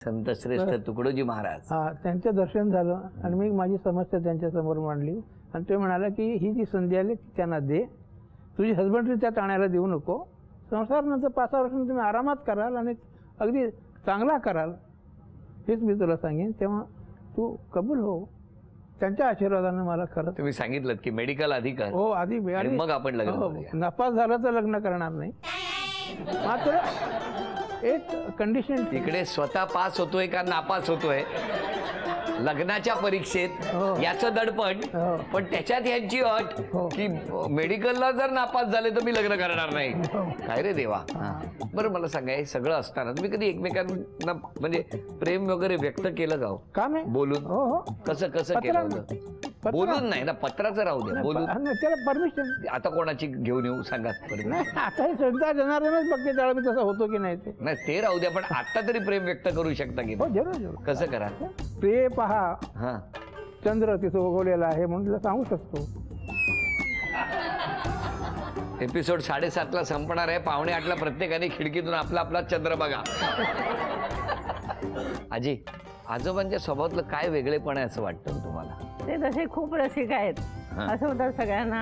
संत श्रेष्ठ तुकडोजी महाराज. हा, त्यांचं दर्शन झालं आणि मी माझी समस्या त्यांच्या समोर मांडली आणि ते म्हणाला की ही जी संधी आली ती त्यांना दे, तुझी हजबंडरी त्या टाण्याला देऊ नको, संसार नंतर 5-6 वर्षांनी तुम्ही आरामात कराल आणि अगदी चांगला कराल, हेच मी तुला सांगेन, तेव्हा तू कबूल हो. त्यांच्या आशीर्वादाने मला खरंच तुम्ही सांगितलं की मेडिकल आधी कर. हो, आधी आणि मग आपण लग्न हो, करूया. नापास झालं तर लग्न करणार नाही, मात्र एक कंडिशन. तिकडे स्वतः पास होतोय का नापास होतोय लग्नाच्या परीक्षेत याचं दडपण, पण त्याच्यात यांची अट की मेडिकलला जर नापास झाले तर मी लग्न करणार नाही. काय रे देवा. बरं मला सांगा, हे सगळं असताना तुम्ही कधी एकमेकांना म्हणजे प्रेम वगैरे व्यक्त केलं का? का नाही? बोलून. कसं कसं केलं होतं? बोलून नाही ना, पत्राचं राहू द्या, बोलून. त्याला परमिशन आता कोणाची घेऊन येऊ सांगा. आता संता जनार्दनच बघते त्याला मी तसा होतो की नाही ते. नाही ते राहू द्या, पण आता तरी प्रेम व्यक्त करू शकता की? हो, जरूर जरूर. कसं करा? ते पहा, हा, चंद्र तिथं उगवलेला आहे म्हणून तिला सांगू शकतो. एपिसोड 7:30ला संपणार आहे. 7:45ला प्रत्येकाने खिडकीतून आपला आपला चंद्र बघा. आजी, आजोबांच्या स्वभावातलं काय वेगळेपण आहे असं वाटतं तुम्हाला? ते तसे खूप रसिक आहेत, असं होतं सगळ्यांना,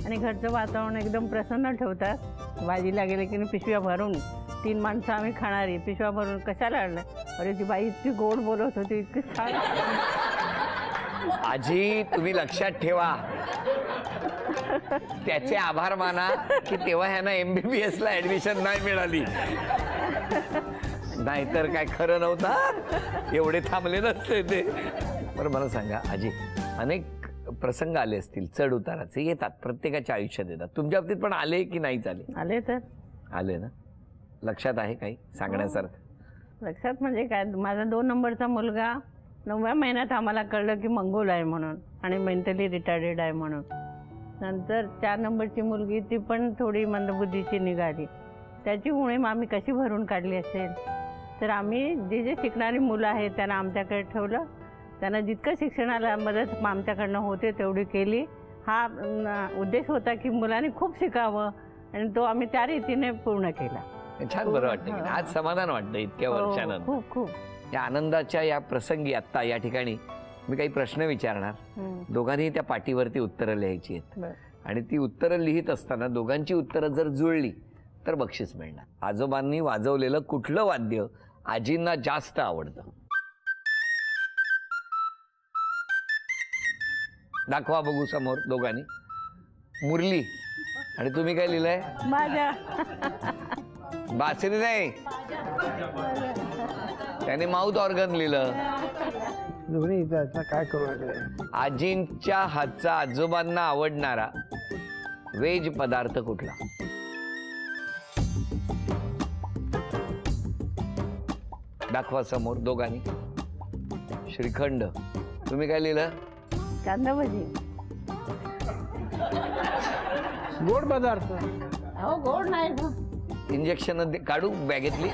आणि घरचं वातावरण एकदम प्रसन्न ठेवतात. भाजीला गेले की पिशव्या भरून, 3 माणसं आम्ही खाणारी, पिशव्या भरून कशाला आणलं? अरे ती बाई इतकी गोड बोलत होती, इतकी छान. आजी तुम्ही लक्षात ठेवा, त्याचे आभार माना की तेव्हा ह्यांना MBBS ला ऍडमिशन नाही मिळाली, नाहीतर काय खरं नव्हतं, एवढे थांबले नसते ते. बरं मला सांगा आजी, अनेक प्रसंग आले असतील चढ उताराचे, येतात प्रत्येकाच्या आयुष्यात येतात, तुमच्या बाबतीत पण आले की नाहीच आले? आले तर आले ना. लक्षात आहे काही सांगण्यासारखं? लक्षात म्हणजे काय, माझा 2 नंबरचा मुलगा 9व्या महिन्यात आम्हाला कळलं की मंगोल आहे म्हणून आणि मेंटली रिटार्डेड आहे म्हणून. नंतर 4 नंबरची मुलगी, ती पण थोडी मंदबुद्धीची निघाली, त्याची उणीव आम्ही कशी भरून काढली असेल. तर आम्ही जे शिकणारी मुलं आहेत त्यांना आमच्याकडे ठेवलं, त्यांना जितकं शिक्षणाला मदत आमच्याकडनं होते तेवढी केली. हा उद्देश होता की मुलांनी खूप शिकावं आणि तो आम्ही त्या रीतीने पूर्ण केला. छान, बरं वाटतं की आज समाधान वाटतं इतक्या वर्षानंतर. खूप खूप. या आनंदाच्या या प्रसंगी आत्ता या ठिकाणी मी काही प्रश्न विचारणार, दोघांनी त्या पाटीवरती उत्तरं लिहायची आहेत आणि ती उत्तरं लिहित असताना दोघांची उत्तरं जर जुळली तर बक्षीस मिळणार. आजोबांनी वाजवलेलं कुठलं वाद्य आजींना जास्त आवडतं? दाखवा बघू समोर दोघांनी. मुरली. आणि तुम्ही काय लिहिलंय? माझ्या बासरी नाही, त्याने माउथ ऑर्गन लिहिलं. काय करू? आजींच्या हातचा आजोबांना आवडणारा व्हेज पदार्थ कुठला? दाखवा समोर दोघांनी. श्रीखंड. तुम्ही काय लिहिलं? कांदा भजी. गोड पदार्थ. हो, गोड नाही. इंजेक्शन काढू बॅगेतली.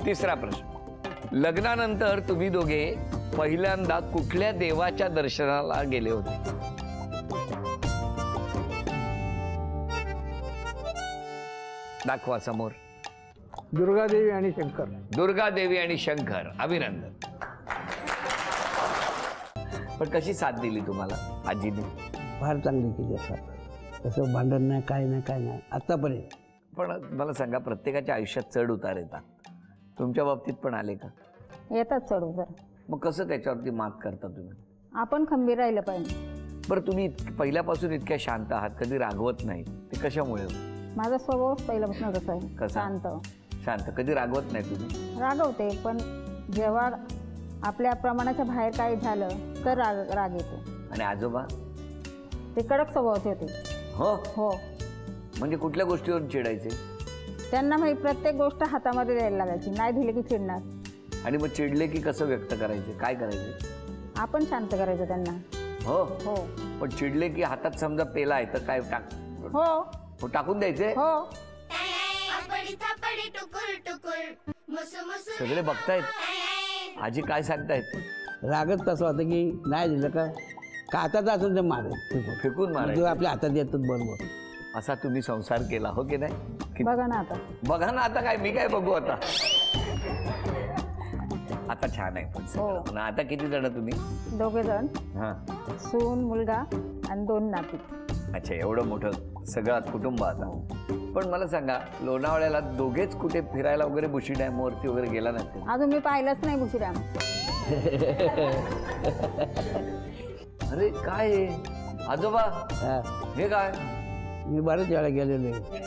तिसरा प्रश्न, लग्नानंतर तुम्ही दोघे पहिल्यांदा कुठल्या देवाच्या दर्शनाला गेले होते? दाखवा समोर. दुर्गादेवी आणि शंकर. दुर्गादेवी आणि शंकर. अभिनंदन. पण कशी साथ दिली तुम्हाला आजीने? फार चांगली केली असं, तसं भांडण नाही, काय नाही, काय नाही आतापर्यंत. पण मला सांगा, प्रत्येकाच्या आयुष्यात चढ उतार येतात, तुमच्या बाबतीत पण आले का? येतात चढ उतार. मग कसं त्याच्यावरती मात करता तुम्ही? आपण खंबीर राहिलं पाहिजे. बरं, तुम्ही पहिल्यापासून इतक्या शांत आहात, कधी रागवत नाही, ते कशामुळे? माझा स्वभावच पहिल्यापासून तसा आहे. कसा? शांत. शांत. कधी रागवत नाही तुम्ही? रागवते, पण जेव्हा आपल्या प्रमाणाच्या बाहेर काही झालं तर राग येतो. आणि आजोबा? ते कडक स्वभावाचे होते. हो हो. म्हणजे कुठल्या गोष्टीवर चिडायचे? त्यांना माहिती प्रत्येक गोष्ट हातामध्ये द्यायला लागायची, नाही दिले की चिडणार. आणि मग चिडले की कसं व्यक्त करायचे, काय करायचे? आपण शांत करायचं त्यांना. हो हो. पण चिडले की हातात समजा पेला आहे तर काय टाक? हो. टाकून द्यायचे? हो. सगळे बघतायत. आजी काय सांगतायत? रागच तसं होतं की नाही दिलं का हातात असून ते मारे फेकून मारे, जेव्हा आपल्या हातात येतात बरोबर. असा तुम्ही संसार केला हो की नाही? बघा ना आता. बघा ना आता काय, मी काय बघू आता? आता छान आहे पण हो. सगळं. पण आता किती जण तुम्ही? 2 जण, हा, सून, मुलगा आणि 2 नाती. अच्छा, एवढं मोठं सगळं कुटुंब आता. पण मला सांगा, लोणावळ्याला दोघेच कुठे फिरायला वगैरे बुशी डॅम वरती वगैरे गेला नाही? अजून मी पाहिलंच नाही बुशी डॅम. अरे काय आहे? आजोबा हा. हे काय? मी बरेच वेळा गेलेलो आहे.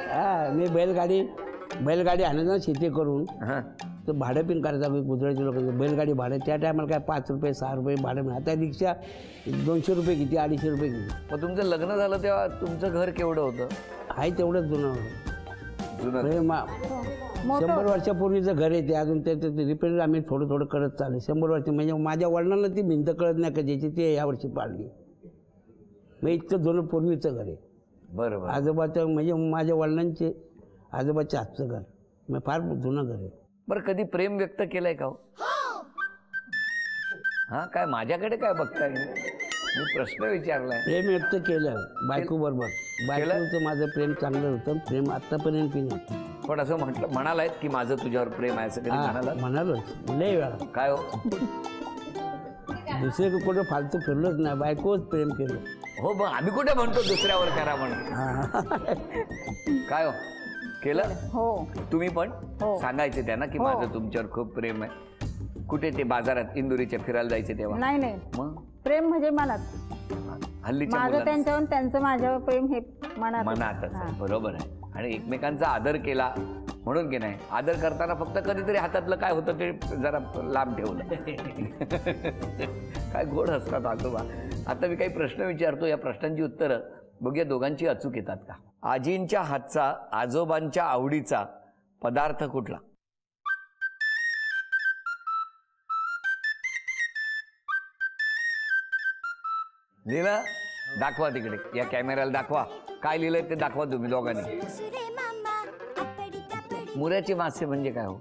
हा, मी बैलगाडी आणत ना शेती करून, हा, तर भाडं पण करायचं आम्ही गुजराती लोकांचं बैलगाडी भाडं. त्या टायमाला काय 5 रुपये 6 रुपये भाडं मिळालं. आता रिक्षा 200 रुपये किती, 250 रुपये किती. मग तुमचं लग्न झालं तेव्हा तुमचं घर केवढं होतं? आहे तेवढंच जुनं. जुनं. म्हणजे मोठं 100 वर्षापूर्वीचं घर आहे ते. अजून ते रिपेअर आम्ही थोडं थोडं करत चालू. 100 वर्ष म्हणजे माझ्या वडिलांना ती भिंत कळत नाही कधीची, ते यावर्षी पाडली. मग इतकं जुनं पूर्वीचं घर आहे. बरोबर. आजोबाचं म्हणजे माझ्या वडिलांचे आजोबाच्या हातचं घर. मग फार जुनं घर आहे. बरं, कधी प्रेम व्यक्त केलंय का? हा, काय माझ्याकडे काय बघताय? मी प्रश्न विचारलाय. प्रेम व्यक्त केलं बायको बरोबर. बायकोचं माझं प्रेम चांगलं होतं. प्रेम आत्तापर्यंत पण आहे. पण असं म्हणालाय की माझं तुझ्यावर प्रेम आहे असं कधी म्हणाला? म्हणालोच लय वेळा. काय हो? दुसरे कुठं फालतू फिरलोच नाही. बायकोच प्रेम केलं. हो, मग आम्ही कुठे म्हणतो दुसऱ्यावर करा म्हणून? हा. काय हो केलं? हो. तुम्ही पण हो. सांगायचे त्यांना की हो. माझं तुमच्यावर खूप प्रेम आहे. कुठे ते बाजारात इंदुरीच्या फिरायला जायचे तेव्हा? नाही, मग प्रेम म्हणजे मनात. हल्लीच्या माझं मुलांचं त्यांच्यावर, त्यांचं माझ्यावर प्रेम हे मनात. मनातच आहे. बरोबर आहे. आणि एकमेकांचा आदर केला म्हणून की नाही, आदर करताना फक्त कधीतरी हातातलं काय होतं ते जरा लांब ठेवलं. काय गोड असतात आजोबा. आता मी काही प्रश्न विचारतो, या प्रश्नांची उत्तरं बघूया दोघांची अचूक येतात का. आजींच्या हातचा, आजोबांच्या आवडीचा पदार्थ कुठला? लिहिलं? दाखवा तिकडे, या कॅमेऱ्याला दाखवा. काय लिहिलंय ते दाखवा तुम्ही दोघांनी. मुऱ्याचे मासे म्हणजे काय हो?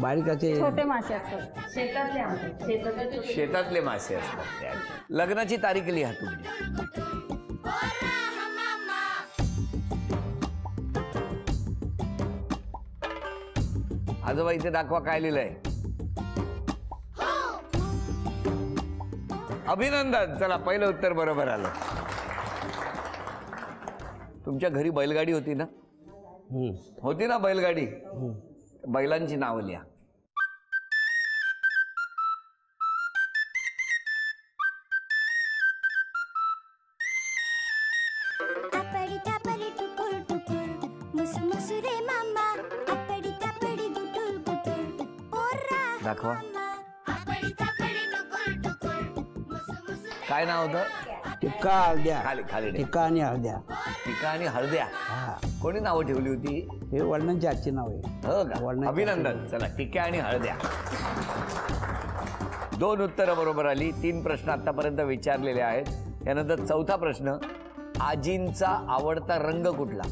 बारीकाचे छोटे मासे असतात. शेतातले मासे असतात ते. लग्नाची तारीख लिहा तुम्ही. आजोबा इथे दाखवा काय लिहिलंय. अभिनंदन. चला, पहिलं उत्तर बरोबर आलं. तुमच्या घरी बैलगाडी होती ना? होती ना बैलगाडी? बैलांची नावं लिहा. दाखवा. काय नाव होतं? टिक्का हळद्या. खाली खाली टिक्का आणि हळद्या. टिक्का आणि हळद्या. हा, कोणी नावं ठेवली होती? हे वडिलांची आजची नाव आहे. हो का? वडिलांची अभिनंदन. चला, टिक्या आणि हळद्या. 2 उत्तरं बरोबर आली. 3 प्रश्न आतापर्यंत विचारलेले आहेत. यानंतर चौथा प्रश्न. आजींचा आवडता रंग कुठला?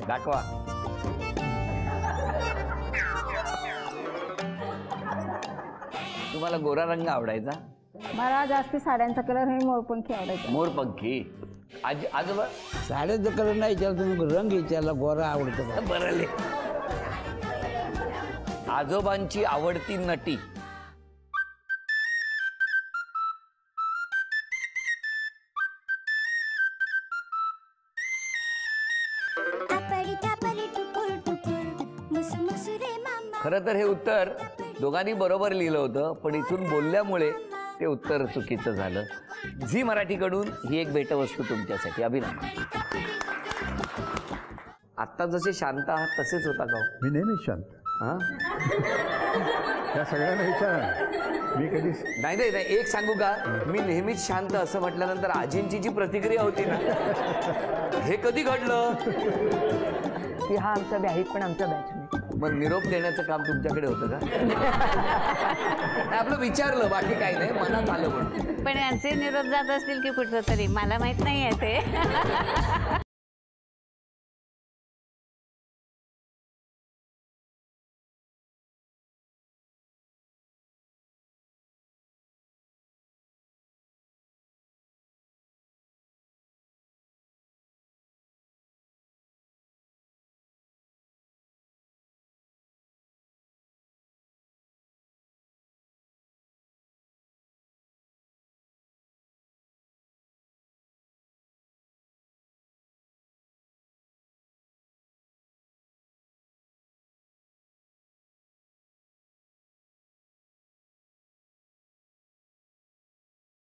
दाखवा. तुम्हाला गोरा रंग आवडायचा? मला जास्ती साड्यांचा कलर हे मोरपंखी आवडायचा. मोरपंखी. आजोबा? साड्याचा कलर नाही विचारला तुम्ही, रंग विचारला. गोरा आवडतो का? बरं. आजोबांची आवडती नटी? खरं तर हे उत्तर दोघांनी बरोबर लिहिलं होतं, पण इथून बोलल्यामुळे ते उत्तर चुकीचं झालं. झी मराठीकडून ही एक भेटवस्तू तुमच्यासाठी. अभिनंदन. आत्ता जसे शांत आहात तसेच होता का? मी नेहमीच शांत. हा? त्या सगळ्यांना विचारा, मी कधी नाही नाही नाही, एक सांगू का, मी नेहमीच शांत असं म्हटल्यानंतर आजींची जी प्रतिक्रिया होती ना, हे कधी घडलं? की हा आमचा बॅच पण आमचा बॅचमेट. मग निरोप देण्याचं काम तुमच्याकडे होतं का? नाही, आपलं विचारलं, बाकी काही नाही, मनात आलं. पण यांचे निरोप जात असतील की कुठं तरी, मला माहित नाही आहे ते.